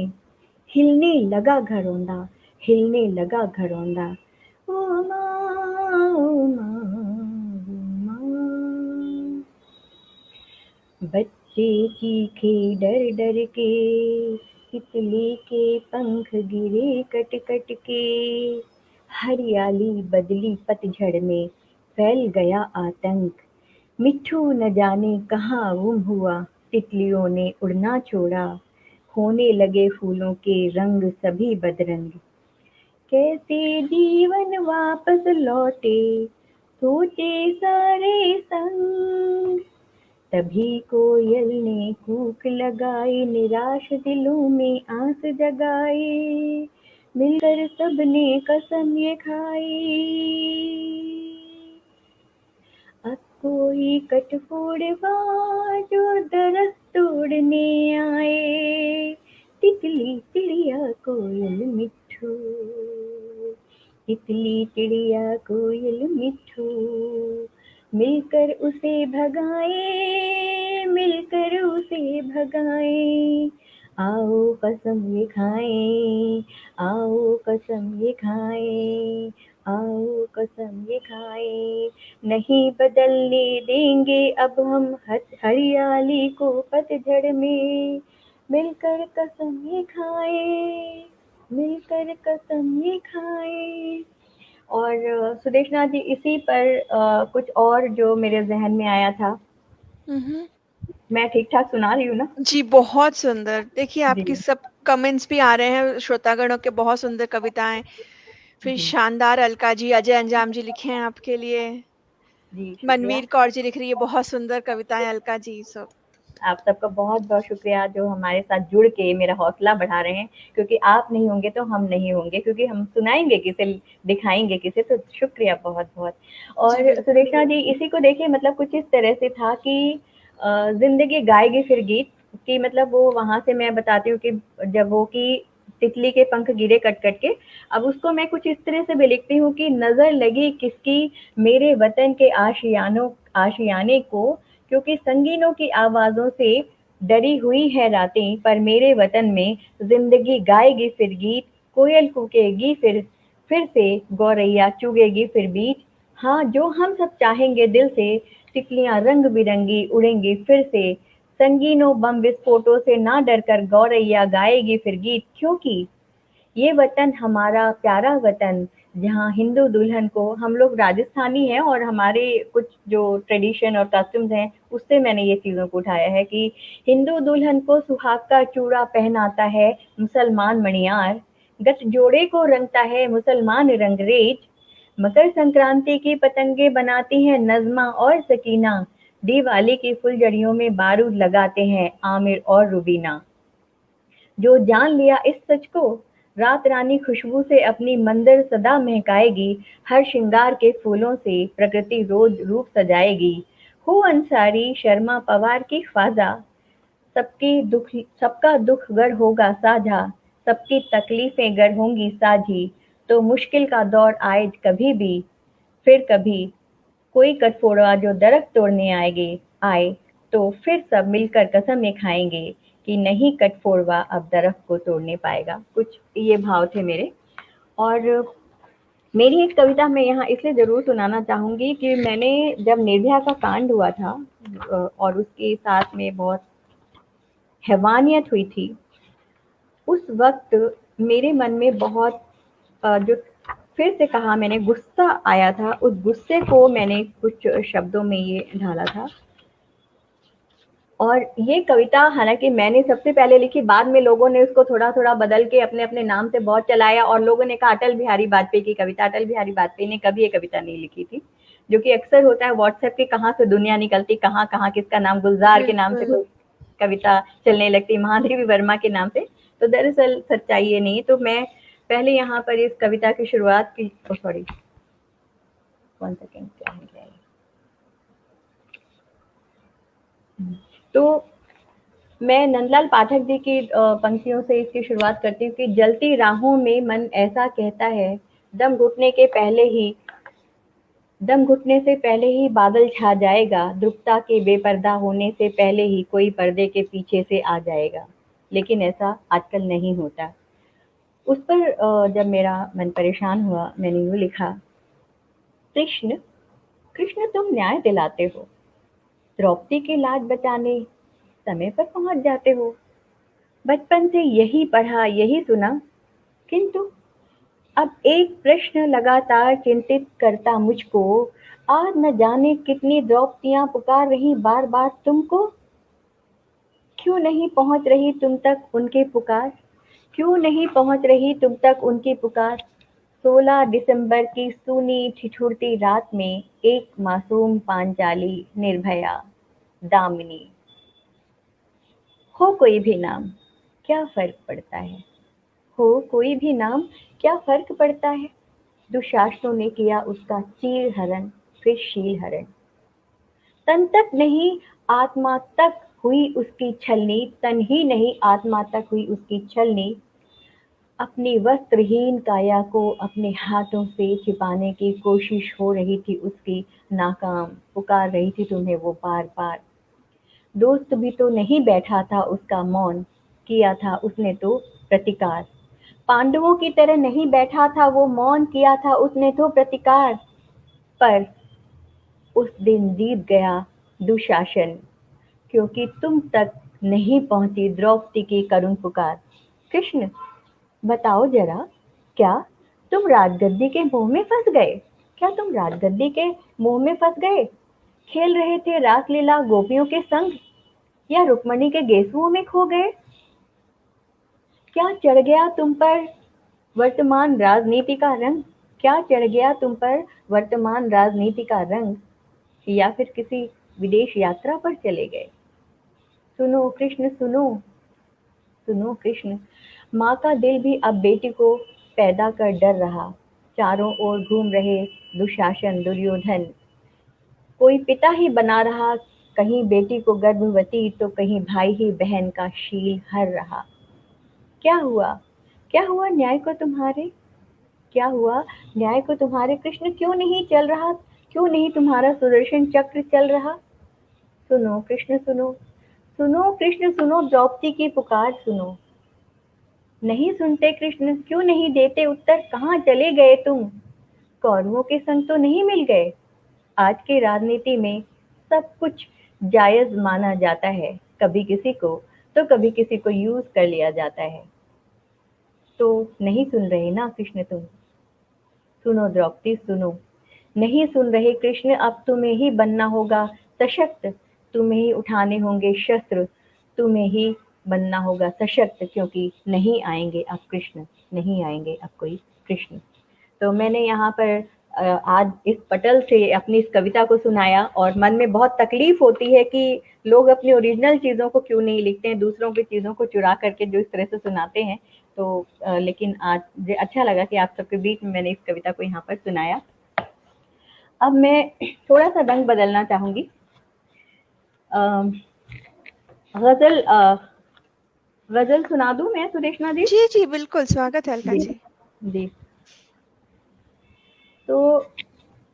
हिलने लगा घरौंदा हिलने लगा घरौंदा ओ माँ ओ माँ ओ माँ बच्चे चीखे डर डर के तितली के पंख गिरे कट कट के हरियाली बदली पतझड़ में फैल गया आतंक मिट्ठू न जाने कहाँ गुम हुआ तितलियों ने उड़ना छोड़ा होने लगे फूलों के रंग सभी बदरंग कैसे जीवन वापस लौटे सोचे सारे संग तभी कोयल ने कूक लगाई निराश दिलों में आस जगाई मिलकर सबने कसम ये खाई अब कोई कठफोड़वा जो दरख्त तोड़ने आए तितली चिड़िया कोयल मिट्ठू तितली चिड़िया कोयल मिट्ठू मिलकर उसे भगाए मिलकर उसे भगाए आओ कसम ये खाएं आओ कसम ये खाएं आओ कसम ये खाएं नहीं बदलने देंगे अब हम हरियाली को पतझड़ में मिलकर कसम ये खाएं मिलकर कसम ये खाएं और सुदेशना जी इसी पर कुछ और जो मेरे जहन में आया था हम्म। मैं ठीक ठाक सुना रही हूँ ना जी, बहुत सुंदर। देखिए, जी आपकी सब कमेंट्स भी आ रहे हैं श्रोतागणों के, बहुत सुंदर कविताएँ। फिर जी शानदार अलका जी, अजय अंजाम जी लिखे हैं आपके लिए। जी शुक्रिया मनवीर कौर जी लिख रही है, बहुत सुंदर कविताएँ अलका जी, सो आप सबका बहुत बहुत शुक्रिया जो हमारे साथ जुड़ के मेरा हौसला बढ़ा रहे हैं क्योंकि आप नहीं होंगे तो हम नहीं होंगे क्योंकि हम सुनाएंगे किसे दिखाएंगे किसे तो शुक्रिया बहुत बहुत जी, और बिल्कुल। सुरेखा जी इसी को देखिए मतलब कुछ इस तरह से था कि जिंदगी गाएगी फिर गीत कि मतलब वो वहां से मैं बताती हूँ कि जब वो कि तितली के पंख गिरे कट कट के अब उसको मैं कुछ इस तरह से भी लिखती हूँ कि नजर लगी किसकी मेरे वतन के आशियाने को क्योंकि संगीनों की आवाजों से डरी हुई है रातें पर मेरे वतन में जिंदगी गाएगी फिर गीत कोयल कूकेगी फिर से गौरैया चुगेगी फिर बीच हाँ जो हम सब चाहेंगे दिल से तितलियां रंग बिरंगी उड़ेंगी फिर से संगीनों बम विस्फोटों से ना डर कर गौरैया गाएगी फिर गीत क्योंकि ये वतन हमारा प्यारा वतन जहाँ हिंदू दुल्हन को हम लोग राजस्थानी हैं और हमारे कुछ जो ट्रेडिशन और कस्टम्स हैं उससे मैंने ये चीज़ों को उठाया है कि हिंदू दुल्हन को सुहाग का चूड़ा पहनाता है मुसलमान मणियार गठ जोड़े को रंगता है मुसलमान रंगरेज मकर संक्रांति की पतंगे बनाती हैं नज़्मा और सकीना दिवाली की फुलझड़ियों में बारूद लगाते हैं आमिर और रुबीना जो जान लिया इस सच को रात रानी खुशबू से अपनी मंदिर सदा महकाएगी हर श्रृंगार के फूलों से प्रकृति रोज रूप सजाएगी हो अंसारी शर्मा पवार की ख्वाजा सबका दुख गर होगा साझा सबकी तकलीफें गर होंगी साझी तो मुश्किल का दौर आए कभी भी फिर कभी कोई कटफोड़वा जो दरख्त तोड़ने आए तो फिर सब मिलकर कसम ये खाएंगे कि नहीं कटफोड़वा अब दरख्त को तोड़ने पाएगा कुछ ये भाव थे मेरे और मेरी एक कविता मैं यहाँ इसलिए ज़रूर सुनाना चाहूँगी कि मैंने जब निर्भया का कांड हुआ था और उसके साथ में बहुत हैवानियत हुई थी, उस वक़्त मेरे मन में बहुत जो फिर से कहा मैंने गुस्सा आया था, उस गुस्से को मैंने कुछ शब्दों में ये ढाला था। और ये कविता हालाँकि मैंने सबसे पहले लिखी, बाद में लोगों ने उसको थोड़ा-थोड़ा बदल के अपने-अपने नाम से बहुत चलाया और लोगों ने कहा अटल बिहारी वाजपेयी की कविता। अटल बिहारी वाजपेयी ने कभी ये कविता नहीं लिखी थी, जो कि अक्सर होता है व्हाट्सएप की कहाँ से दुनिया निकलती, कहाँ-कहाँ किसका नाम गुलज़ार के नाम से बिल्कुल। कोई कविता चलने लगती, महादेवी वर्मा के नाम से। तो दरअसल सच्चाई ये नहीं है। तो मैं पहले यहाँ पर इस कविता की शुरुआत की सॉरी 1 सेकंड क्या हो गया ये? तो मैं नंदलाल पाठक जी की पंक्तियों से इसकी शुरुआत करती हूँ कि जलती राहों में मन ऐसा कहता है, दम घुटने के पहले ही दम घुटने से पहले ही बादल छा जाएगा, ध्रुवता के बेपर्दा होने से पहले ही कोई पर्दे के पीछे से आ जाएगा। लेकिन ऐसा आजकल नहीं होता। उस पर जब मेरा मन परेशान हुआ, मैंने यूँ लिखा, कृष्ण कृष्ण तुम न्याय दिलाते हो, द्रौपदी की लाज बचाने समय पर पहुँच जाते हो। बचपन से यही पढ़ा, यही सुना, किंतु अब एक प्रश्न लगातार चिंतित करता मुझको, आज न जाने कितनी द्रौपदियाँ पुकार रही बार-बार तुमको, क्यों नहीं पहुँच रही तुम तक उनकी पुकार? क्यों नहीं पहुँच रही तुम तक उनकी पुकार? 16 दिसंबर की सूनी ठिठुरती रात में एक मासूम पांचाली निर्भया दामिनी हो कोई भी नाम, क्या फर्क पड़ता है? हो कोई भी नाम, क्या फर्क पड़ता है? दुशासनों ने किया उसका चीर हरण, फिर शील हरण। तन तक नहीं आत्मा तक हुई उसकी छलनी, तन ही नहीं आत्मा तक हुई उसकी छलनी। अपनी वस्त्रहीन काया को अपने हाथों से छिपाने की कोशिश हो रही थी उसकी, नाकाम पुकार रही थी तुम्हें वो बार बार। दोस्त भी तो नहीं बैठा था उसका मौन, किया था उसने तो प्रतिकार। पांडवों की तरह नहीं बैठा था वो मौन, किया था उसने तो प्रतिकार। पर उस दिन जीत गया दुशासन, क्योंकि तुम तक नहीं पहुंची द्रौपदी की करुण पुकार। कृष्ण बताओ जरा, क्या तुम राजगद्दी के मोह में फंस गए? क्या तुम राजगद्दी के मोह में फंस गए? खेल रहे थे रासलीला गोपियों के संग, या रुक्मणी के गेसुओं में खो गए? क्या चढ़ गया तुम पर वर्तमान राजनीति का रंग? क्या चढ़ गया तुम पर वर्तमान राजनीति का रंग? या फिर किसी विदेश यात्रा पर चले गए? सुनो कृष्ण सुनो, सुनो कृष्ण, माँ का दिल भी अब बेटी को पैदा कर डर रहा। चारों ओर घूम रहे दुशासन दुर्योधन, कोई पिता ही बना रहा, कहीं बेटी को गर्भवती तो कहीं भाई ही बहन का शील हर रहा। क्या हुआ? क्या हुआ न्याय को तुम्हारे? क्या हुआ न्याय को तुम्हारे? कृष्ण क्यों नहीं चल रहा? क्यों नहीं तुम्हारा सुदर्शन चक्र चल रहा? सुनो कृष्ण सुनो, सुनो कृष्ण सुनो, द्रौपदी की पुकार सुनो। नहीं सुनते कृष्ण, क्यों नहीं देते उत्तर, कहाँ चले गए तुम? कौरवों के संग तो नहीं मिल गए? आज की राजनीति में सब कुछ जायज माना जाता है, कभी किसी को तो कभी किसी को यूज कर लिया जाता है। तो नहीं सुन रहे ना कृष्ण तुम? सुनो द्रौपदी सुनो, नहीं सुन रहे कृष्ण, अब तुम्हें ही बनना होगा सशक्त, तुम्हें ही उठाने होंगे शस्त्र, तुम्हें ही बनना होगा सशक्त, क्योंकि नहीं आएंगे अब कृष्ण, नहीं आएंगे अब कोई कृष्ण। तो मैंने यहाँ पर आज इस पटल से अपनी इस कविता को सुनाया और मन में बहुत तकलीफ होती है कि लोग अपनी ओरिजिनल चीज़ों को क्यों नहीं लिखते हैं, दूसरों की चीज़ों को चुरा करके जो इस तरह से सुनाते हैं। तो लेकिन आज मुझे अच्छा लगा कि आप सबके बीच में मैंने इस कविता को यहाँ पर सुनाया। अब मैं थोड़ा सा रंग बदलना चाहूंगी। अ, गजल गजल सुना दूं मैं सुदेशना जी? जी, जी, बिल्कुल, स्वागत है अलका जी जी। जी। तो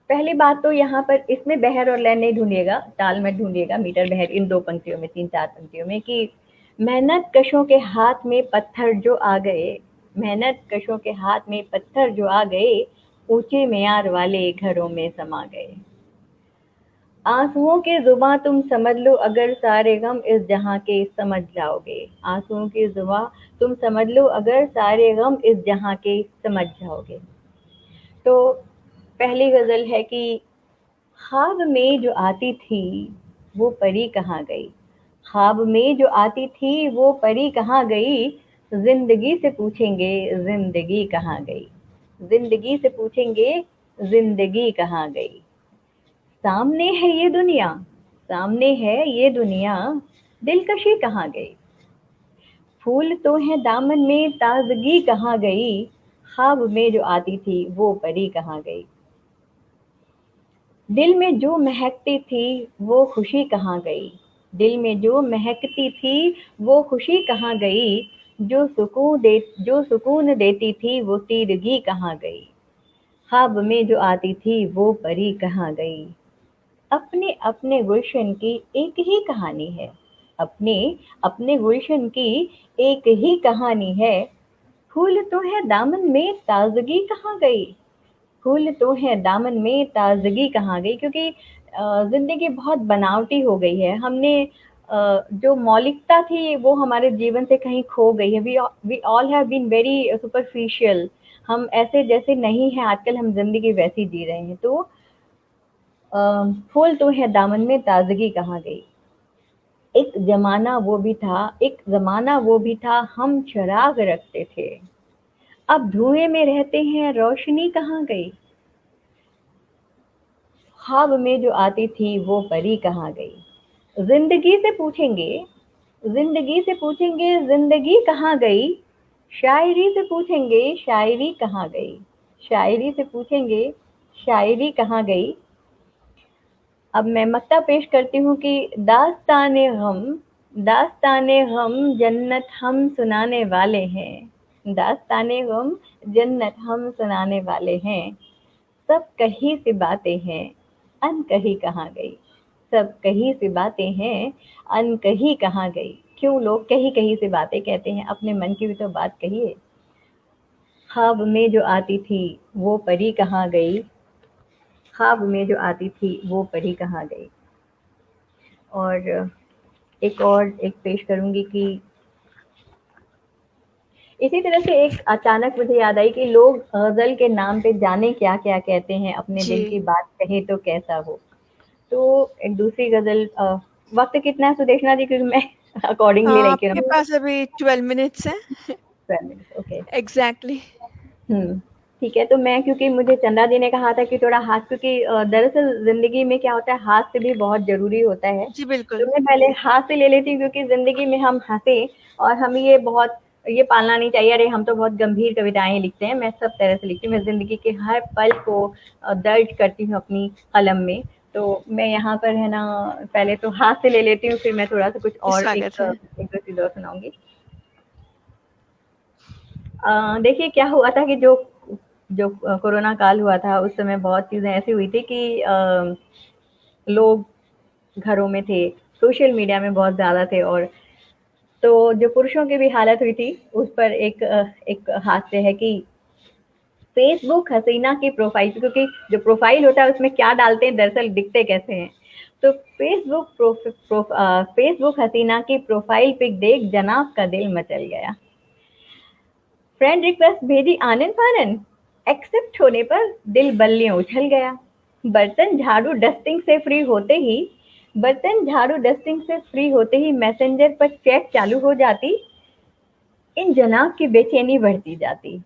पहली बात तो यहाँ पर इसमें बहर और लय नहीं ढूंढिएगा, ताल मत ढूंढिएगा, मीटर बहर इन 2 पंक्तियों में, 3-4 पंक्तियों में कि मेहनत कशों के हाथ में पत्थर जो आ गए, मेहनत कशों के हाथ में पत्थर जो आ गए, ऊंचे मियार वाले घरों में समा गए। आंसुओं की जुबां तुम समझ लो, अगर सारे गम इस जहां के समझ जाओगे। आंसुओं की जुबां तुम समझ लो, अगर सारे गम इस जहां के समझ जाओगे। तो पहली गजल है कि ख्वाब में जो आती थी वो परी कहाँ गई। ख्वाब में जो आती थी वो परी कहाँ गई। जिंदगी से पूछेंगे जिंदगी कहाँ गई। जिंदगी से पूछेंगे जिंदगी कहाँ गई। सामने है ये दुनिया, सामने है ये दुनिया, दिलकशी कहाँ गई। फूल तो है दामन में, ताजगी कहाँ गई। ख्वाब में जो आती थी वो परी कहाँ गई। दिल में जो महकती थी वो खुशी कहाँ गई। दिल में जो महकती थी वो खुशी कहाँ गई। जो सुकून देती थी वो तीरगी कहाँ गई। ख्वाब में जो आती थी वो परी कहाँ गई। अपने अपने गुलशन की एक ही कहानी है। अपने अपने गुलशन की एक ही कहानी है। फूल तो है दामन में, ताजगी कहाँ गई। फूल तो है दामन में, ताजगी कहाँ गई। क्योंकि जिंदगी बहुत बनावटी हो गई है। हमने जो मौलिकता थी वो हमारे जीवन से कहीं खो गई है। We all have been very superficial. हम ऐसे जैसे नहीं हैं आजकल, हम जिंदगी वैसी जी रहे हैं। तो फूल तो है दामन में, ताजगी कहाँ गई। एक जमाना वो भी था, एक जमाना वो भी था, हम चिराग रखते थे। अब धुएं में रहते हैं, रोशनी कहाँ गई। ख्वाब में जो आती थी वो परी कहाँ गई। जिंदगी से पूछेंगे, जिंदगी से पूछेंगे जिंदगी कहाँ गई। शायरी से पूछेंगे शायरी कहाँ गई। शायरी से पूछेंगे शायरी कहाँ गई। अब मैं मक्ता पेश करती हूँ कि दास्ताने गम, दास्ताने गम जन्नत हम सुनाने वाले हैं। दास्ताने गम जन्नत हम सुनाने वाले हैं। सब कहीं सी बातें हैं, अनकही कहाँ गई। सब कहीं सी बातें हैं, अनकही कहाँ गई। क्यों लोग कहीं कहीं सी बातें कहते हैं, अपने मन की भी तो बात कहिए। ख्वाब में जो आती थी वो परी कहाँ गई। ख्वाब में जो आती थी वो परी कहाँ गई। और एक पेश करूंगी कि इसी तरह से एक अचानक मुझे याद आई कि लोग गजल के नाम पे जाने क्या क्या कहते हैं, अपने जी। दिल की बात कहे तो कैसा हो। तो एक दूसरी गजल वक्त कितना है सुदेशना जी, क्योंकि मैं अकॉर्डिंगली लाइक यू आपके पास अभी 12 मिनट्स हैं। 12 मिनट ओके। एग्ज़ैक्टली। ठीक है। तो मैं, क्योंकि मुझे चंदा जी ने कहा था कि थोड़ा हाथ, क्योंकि दरअसल जिंदगी में क्या होता है, हाथ से भी बहुत जरूरी होता है। जी, तो बिल्कुल। मैं पहले हाथ से ले लेती हूँ, क्योंकि जिंदगी में हम हंसे और हमें ये पालना नहीं चाहिए, अरे हम तो बहुत गंभीर कविताएं लिखते हैं। मैं सब तरह से लिखती हूँ, मैं जिंदगी के हर पल को दर्ज करती हूँ अपनी कलम में। तो मैं यहाँ पर है ना, पहले तो हाथ से ले लेती हूँ, फिर मैं थोड़ा सा कुछ और स्वागत है। एक दो चीज़ और सुनाऊंगी। देखिए क्या हुआ था कि जो जो कोरोना काल हुआ था उस समय बहुत चीज़ें ऐसी हुई थी कि लोग घरों में थे, सोशल मीडिया में बहुत ज़्यादा थे। और तो जो पुरुषों की भी हालत हुई थी उस पर एक हास्य है कि फेसबुक हसीना की प्रोफाइल, क्योंकि जो प्रोफाइल होता है उसमें क्या डालते हैं, दरअसल दिखते कैसे हैं। तो फेसबुक हसीना की प्रोफाइल पिक देख जनाब का दिल मचल गया। फ्रेंड रिक्वेस्ट भेजी आनन फानन, एक्सेप्ट होने पर दिल बल्लियों उछल गया। बर्तन झाड़ू डस्टिंग से फ्री होते ही बर्तन झाड़ू डस्टिंग से फ्री होते ही मैसेंजर पर चैट चालू हो जाती। इन जनाब की बेचैनी बढ़ती जाती।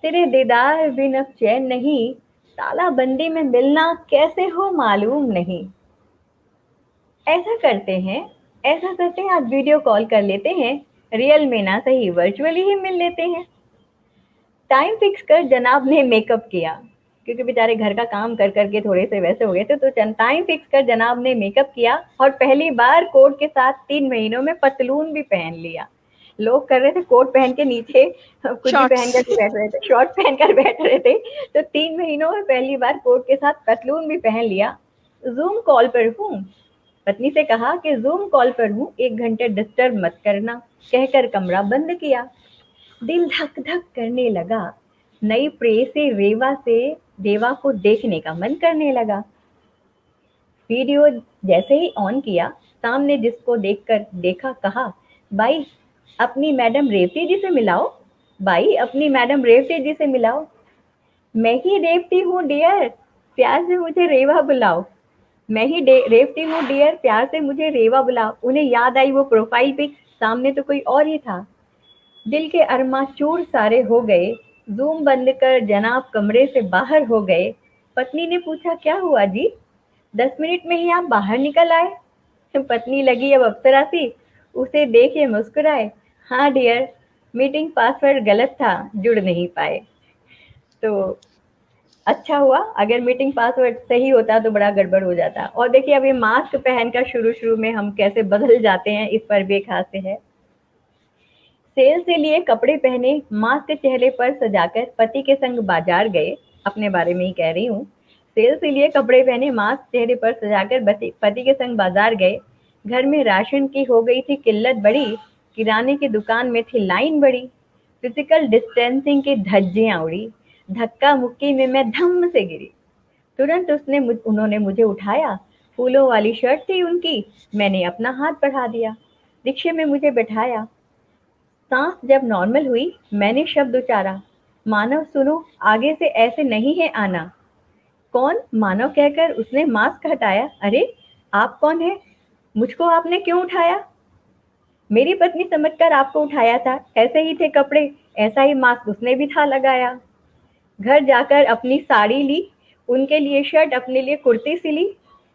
तेरे दीदार बिन अब चैन नहीं, ताला बंदी में मिलना कैसे हो मालूम नहीं। ऐसा करते हैं, ऐसा करते हैं, आज वीडियो कॉल कर लेते हैं, रियल में ना सही वर्चुअली ही मिल लेते हैं। टाइम फिक्स कर जनाब ने मेकअप किया, क्योंकि बेचारे घर का काम कर करके थोड़े से वैसे हो गए थे। तो टाइम फिक्स कर जनाब ने मेकअप किया और पहली बार कोट के साथ 3 महीनों में पतलून भी पहन लिया। लोग कर रहे थे कोट पहन के नीचे कुछ भी पहन शॉर्ट्स। कर बैठ रहे थे, शॉर्ट पहन कर बैठ रहे थे। तो 3 महीनों में पहली बार कोट के साथ पतलून भी पहन लिया। जूम कॉल पर हूँ, पत्नी से कहा कि जूम कॉल पर हूँ, 1 घंटे डिस्टर्ब मत करना, कहकर कमरा बंद किया। दिल धक धक करने लगा, नई प्रेस से रेवा को देखने का मन करने लगा। वीडियो जैसे ही ऑन किया, सामने जिसको देखा, कहा, भाई अपनी मैडम रेवती जी से मिलाओ, भाई अपनी मैडम रेवती जी से मिलाओ। मैं ही रेवती हूँ डियर, प्यार से मुझे रेवा बुलाओ। मैं ही रेवती हूँ डियर, प्यार से मुझे रेवा बुलाओ। उन्हें याद आई वो प्रोफाइल पिक, सामने तो कोई और ही था। दिल के अरमा चूर सारे हो गए। जूम बंद कर जनाब कमरे से बाहर हो गए। पत्नी ने पूछा, क्या हुआ जी, 10 मिनट में ही आप बाहर निकल आए। पत्नी लगी अब अप्सरा सी, उसे देख ये मुस्कुराए। हाँ डियर, मीटिंग पासवर्ड गलत था, जुड़ नहीं पाए। तो अच्छा हुआ, अगर मीटिंग पासवर्ड सही होता तो बड़ा गड़बड़ हो जाता। और देखिए अब ये मास्क पहनकर शुरू शुरू में हम कैसे बदल जाते हैं, इस पर भी एक हास्य है। सेल से लिए कपड़े पहने, मास्क चेहरे पर सजाकर पति के संग बाजार गए। अपने बारे में ही कह रही हूँ। सेल से लिए कपड़े पहने, मास्क चेहरे पर सजाकर पति के संग बाजार गए। घर में राशन की हो गई थी किल्लत बड़ी, किराने की दुकान में थी लाइन बड़ी। फिजिकल डिस्टेंसिंग की धज्जियां उड़ी, धक्का मुक्की में मैं धम्म से गिरी। तुरंत उन्होंने मुझे उठाया, फूलों वाली शर्ट थी उनकी, मैंने अपना हाथ बढ़ा दिया। रिक्शे में मुझे बैठाया। सांस जब नॉर्मल हुई, मैंने शब्द उचारा, मानव सुनो, आगे से ऐसे नहीं है आना। कौन मानव कहकर उसने मास्क हटाया। अरे आप कौन है, मुझको आपने क्यों उठाया। मेरी पत्नी समझकर आपको उठाया था, ऐसे ही थे कपड़े, ऐसा ही मास्क उसने भी था लगाया। घर जाकर अपनी साड़ी ली, उनके लिए शर्ट, अपने लिए कुर्ती सिली।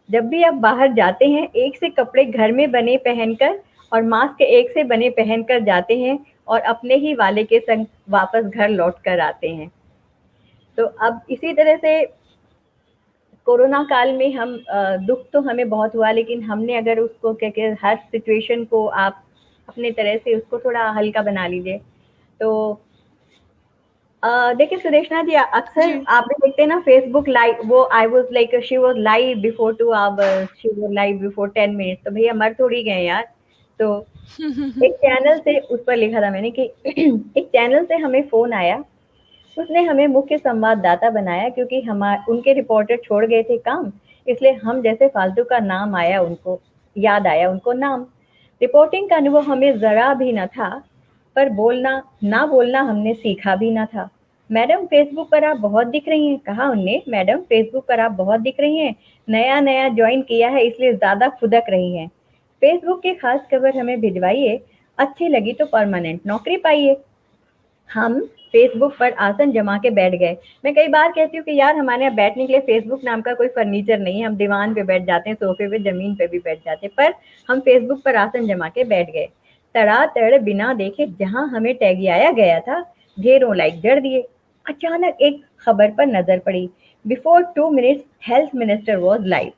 जब भी आप बाहर जाते हैं, एक से कपड़े घर में बने पहनकर और मास्क एक से बने पहनकर जाते हैं और अपने ही वाले के संग वापस घर लौट कर आते हैं। तो अब इसी तरह से कोरोना काल में हम दुख तो हमें बहुत हुआ, लेकिन हमने अगर उसको क्या कहते, हर सिचुएशन को आप अपने तरह से उसको थोड़ा हल्का बना लीजिए। तो देखिए सुदेशना जी, अक्सर जी। आप भी देखते हैं ना फेसबुक लाइव, वो I was like she was live before 2 hours, she was live before 10 minutes. तो भैया मर थोड़ी गए यार। तो एक चैनल से उस पर लिखा था मैंने कि एक चैनल से हमें फोन आया, उसने हमें मुख्य संवाददाता बनाया, क्योंकि हम उनके रिपोर्टर छोड़ गए थे काम, इसलिए हम जैसे फालतू का नाम आया उनको, याद आया उनको नाम। रिपोर्टिंग का अनुभव हमें जरा भी न था, पर बोलना ना बोलना हमने सीखा भी ना था। मैडम फेसबुक पर आप बहुत दिख रही हैं, कहा उनने, मैडम फेसबुक पर आप बहुत दिख रही हैं, नया नया ज्वाइन किया है इसलिए ज्यादा फुदक रही हैं। फेसबुक की खास खबर हमें भिजवाइए, अच्छी लगी तो परमानेंट नौकरी पाइए। हम फेसबुक पर आसन जमा के बैठ गए। मैं कई बार कहती हूँ कि यार हमारे यहाँ बैठने के लिए फेसबुक नाम का कोई फर्नीचर नहीं है, हम दीवान पे बैठ जाते हैं, सोफे पे, जमीन पे भी बैठ जाते हैं, पर हम फेसबुक पर आसन जमा के बैठ गए। तड़ातड़ बिना देखे जहां हमें टैगियाया गया था, ढेरों लाइक जड़ दिए। अचानक एक खबर पर नजर पड़ी, before 2 minutes health minister was live.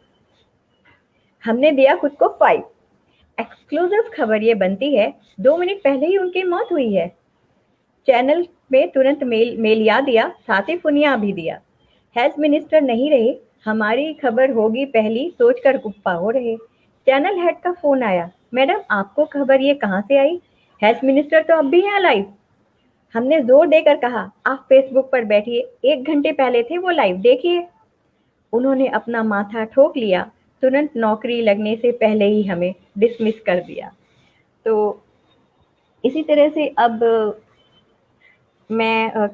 हमने दिया खुद को 5। एक्सक्लूसिव खबर ये बनती है, 2 मिनट पहले ही उनकी मौत हुई है। चैनल में तुरंत मेलिया दिया, साथ ही फुनिया भी दिया। हेल्थ मिनिस्टर नहीं रहे, हमारी खबर होगी पहली सोचकर गुप्पा हो रहे। चैनल हेड का फोन आया, मैडम आपको खबर ये कहाँ से आई, हेल्थ मिनिस्टर तो अब भी यहाँ लाइव। हमने जोर देकर कहा, आप फेसबुक पर बैठिए, 1 घंटे पहले थे वो लाइव, देखिए। उन्होंने अपना माथा ठोक लिया, तुरंत नौकरी लगने से पहले ही हमें डिसमिस कर दिया। तो इसी तरह से अब मैं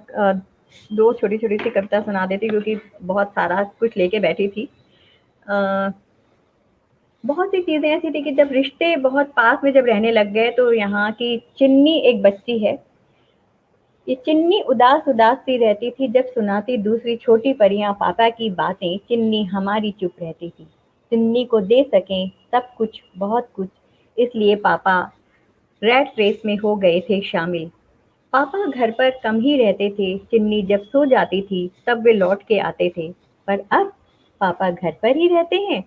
दो छोटी छोटी सी कविता सुना देती, क्योंकि बहुत सारा कुछ लेके बैठी थी। अ, बहुत सी चीजें ऐसी थी कि जब रिश्ते बहुत पास में जब रहने लग गए, तो यहाँ की चिन्नी एक बच्ची है, ये चिन्नी उदास उदास सी रहती थी, जब सुनाती दूसरी छोटी परियां पापा की बातें, चिन्नी हमारी चुप रहती थी। चिन्नी को दे सकें सब कुछ, बहुत कुछ, इसलिए पापा रैट रेस में हो गए थे शामिल। पापा घर पर कम ही रहते थे, चिन्नी जब सो जाती थी तब वे लौट के आते थे। पर अब पापा घर पर ही रहते हैं,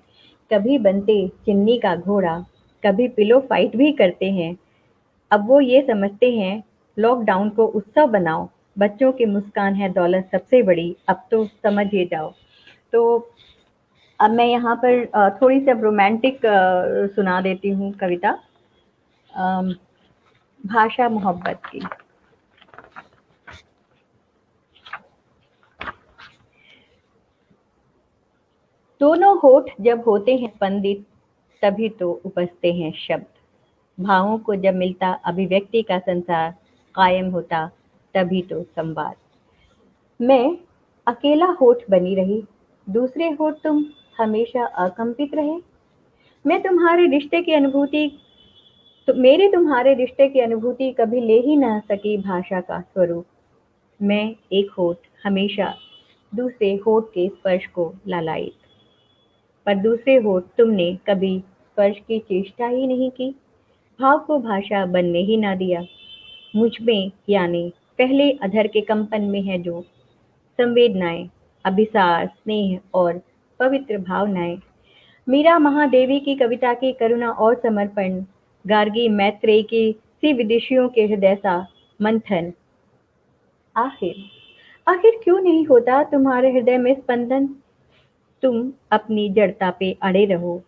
कभी बनते चिन्नी का घोड़ा, कभी पिलो फाइट भी करते हैं। अब वो ये समझते हैं, लॉकडाउन को उत्सव बनाओ, बच्चों की मुस्कान है दौलत सबसे बड़ी, अब तो समझ ही जाओ। तो अब मैं यहाँ पर थोड़ी सी अब रोमांटिक सुना देती हूँ कविता, अम, भाषा मोहब्बत की। दोनों होठ जब होते हैं स्पंदित, तभी तो उपजते हैं शब्द। भावों को जब मिलता अभिव्यक्ति का संसार कायम होता, तभी तो संवाद। मैं अकेला होठ बनी रही, दूसरे होठ तुम हमेशा अकंपित रहे। मैं तुम्हारे रिश्ते की अनुभूति तो मेरे तुम्हारे रिश्ते की अनुभूति कभी ले ही न सकी भाषा का स्वरूप। मैं एक होठ हमेशा दूसरे होठ के स्पर्श को लालायित, पर दूसरे होठ तुमने कभी स्पर्श की चेष्टा ही नहीं की, भाव को भाषा बनने ही ना दिया। मुझ में यानी पहले अधर के कंपन में है जो संवेदनाएं, अभिसार, स्नेह और पवित्र भावनाएं। मीरा महादेवी की कविता की करुणा और समर्पण, गार्गी मैत्रेयी की सी विदेशियों के हृदय सा मंथन। आखिर आखिर क्यों नहीं होता तुम्हारे हृदय में स्पंदन? तुम अपनी जड़ता पे अड़े रहो,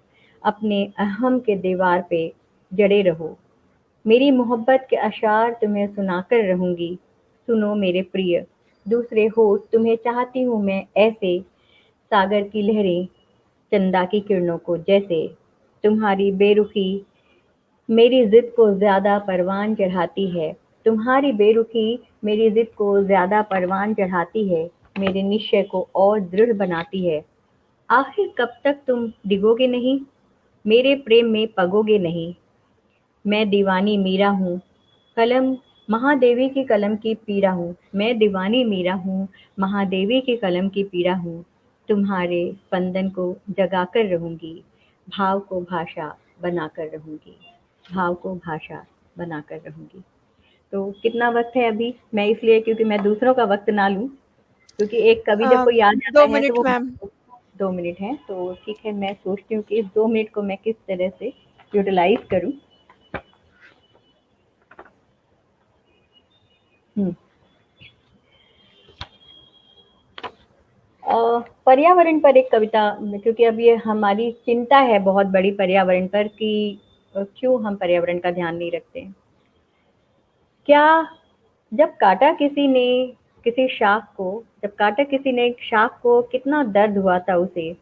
अपने अहम के दीवार पे जड़े रहो। मेरी मोहब्बत के अशार तुम्हें सुनाकर रहूंगी। सुनो मेरे प्रिय, दूसरे होठ तुम्हें चाहती हूँ मैं ऐसे, सागर की लहरें चंदा की किरणों को जैसे। तुम्हारी बेरुखी मेरी जिद को ज्यादा परवान चढ़ाती है। तुम्हारी बेरुखी मेरी जिद को ज्यादा परवान चढ़ाती है, मेरे निश्चय को और दृढ़ बनाती है। आखिर कब तक तुम डिगोगे नहीं, मेरे प्रेम में पगोगे नहीं। मैं दीवानी मीरा हूँ, कलम महादेवी की कलम की पीड़ा हूँ। मैं दीवानी मीरा हूँ, महादेवी की कलम की पीड़ा हूँ। तुम्हारे स्पंदन को जगाकर रहूंगी, भाव को भाषा बनाकर रहूंगी, भाव को भाषा बनाकर रहूंगी। तो कितना वक्त है अभी? मैं इसलिए क्योंकि मैं दूसरों का वक्त ना लूं, क्योंकि एक कवि जब कोई आ जाता 2 है तो मिनट वो मैम। 2 मिनट है, तो ठीक है, मैं सोचती हूँ कि इस 2 मिनट को मैं किस तरह से यूटिलाइज करूँ। हम्म, पर्यावरण पर एक कविता, क्योंकि अब ये हमारी चिंता है बहुत बड़ी पर्यावरण पर कि क्यों हम पर्यावरण का ध्यान नहीं रखते हैं। क्या जब काटा किसी ने किसी शाख को जब काटा किसी ने एक शाख को, कितना दर्द हुआ था उसे।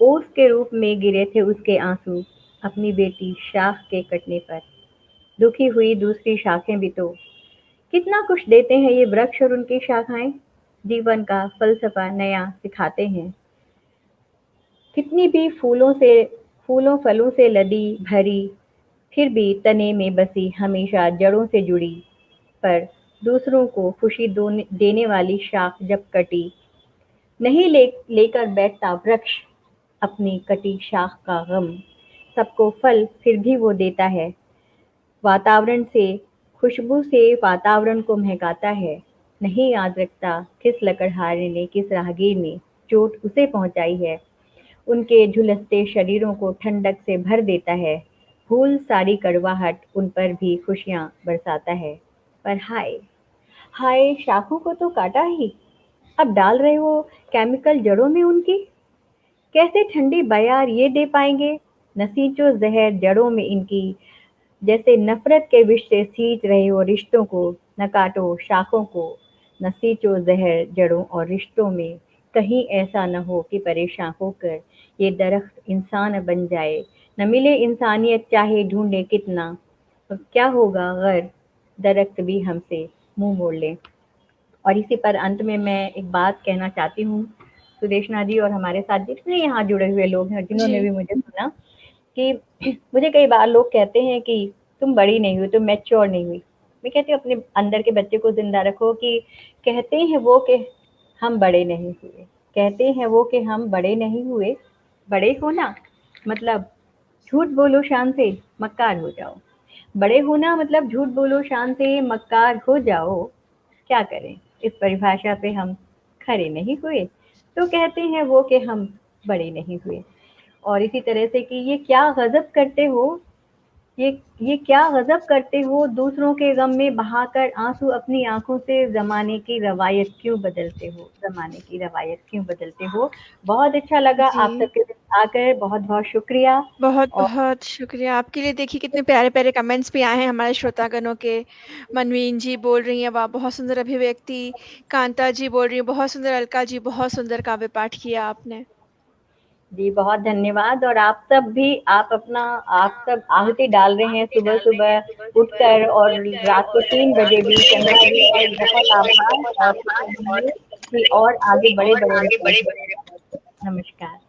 ओस के रूप में गिरे थे उसके आंसू अपनी बेटी शाख के कटने पर। दुखी हुई दूसरी शाखें भी तो। कितना कुछ देते हैं ये वृक्ष और उनकी शाखाएं, जीवन का फलसफा नया सिखाते हैं। कितनी भी फूलों फलों से लदी भरी, फिर भी तने में बसी हमेशा जड़ों से जुड़ी। पर दूसरों को खुशी देने वाली शाख जब कटी, नहीं लेकर बैठता वृक्ष अपनी कटी शाख का गम। सबको फल फिर भी वो देता है, वातावरण से खुशबू से वातावरण को महकाता है। नहीं याद रखता किस लकड़हारे ने किस राहगीर ने चोट उसे पहुंचाई है। उनके झुलसते शरीरों को ठंडक से भर देता है। भूल सारी कड़वाहट उन पर भी खुशियां बरसाता है। पर हाय, हाय शाखों को तो काटा ही, अब डाल रहे हो केमिकल जड़ों में उनकी। कैसे ठंडी बयार ये दे पाएंगे, नसीचो जहर जड़ों में इनकी। जैसे नफरत के विष से सींच रहे हो रिश्तों को, न काटो शाखों को, न सींचो जहर जड़ों और रिश्तों में। कहीं ऐसा न हो कि परेशान होकर ये दरख्त इंसान बन जाए, न मिले इंसानियत चाहे ढूंढे कितना। तो क्या होगा अगर दरख्त भी हमसे मुंह मोड़ ले। और इसी पर अंत में मैं एक बात कहना चाहती हूँ सुदेशना जी, और हमारे साथ जितने यहाँ जुड़े हुए लोग हैं और जिन्होंने जी। भी मुझे सुना, कि मुझे कई बार लोग कहते हैं कि तुम बड़ी नहीं हुई, तुम मैच्योर नहीं हुई। मैं कहती हूँ अपने अंदर के बच्चे को जिंदा रखो, कि कहते हैं वो कि हम बड़े नहीं हुए, कहते हैं वो कि हम बड़े नहीं हुए। बड़े होना मतलब झूठ बोलो शान से मक्कार हो जाओ। बड़े होना मतलब झूठ बोलो शान से मक्कार हो जाओ। क्या करें, इस परिभाषा पे हम खरे नहीं हुए, तो कहते हैं वो कि हम बड़े नहीं हुए। और इसी तरह से कि ये क्या गजब करते हो, ये ये क्या गजब करते हो, दूसरों के गम में बहाकर आंसू अपनी आंखों से जमाने की रवायत क्यों बदलते हो, जमाने की रवायत क्यों बदलते हो। बहुत अच्छा लगा आप जी, सबके साथ आकर, बहुत बहुत शुक्रिया। और बहुत-बहुत शुक्रिया आपके लिए। देखिए कितने प्यारे-प्यारे कमेंट्स भी आए हैं हमारे श्रोतागणों के। मनवीन जी बोल रही हैं, वाह! बहुत सुंदर अभिव्यक्ति। कांता जी बोल रही हैं, बहुत सुंदर। अलका जी, बहुत सुंदर काव्य पाठ किया आपने। जी, बहुत धन्यवाद। और आप सब आहुति डाल रहे हैं सुबह-सुबह उठकर, और रात को 3 बजे भी, चंद्रा जी का बहुत आभार, और शुभकामनाएँ कि और आगे बड़े-बड़े रिकॉर्ड बनाएँ। नमस्कार।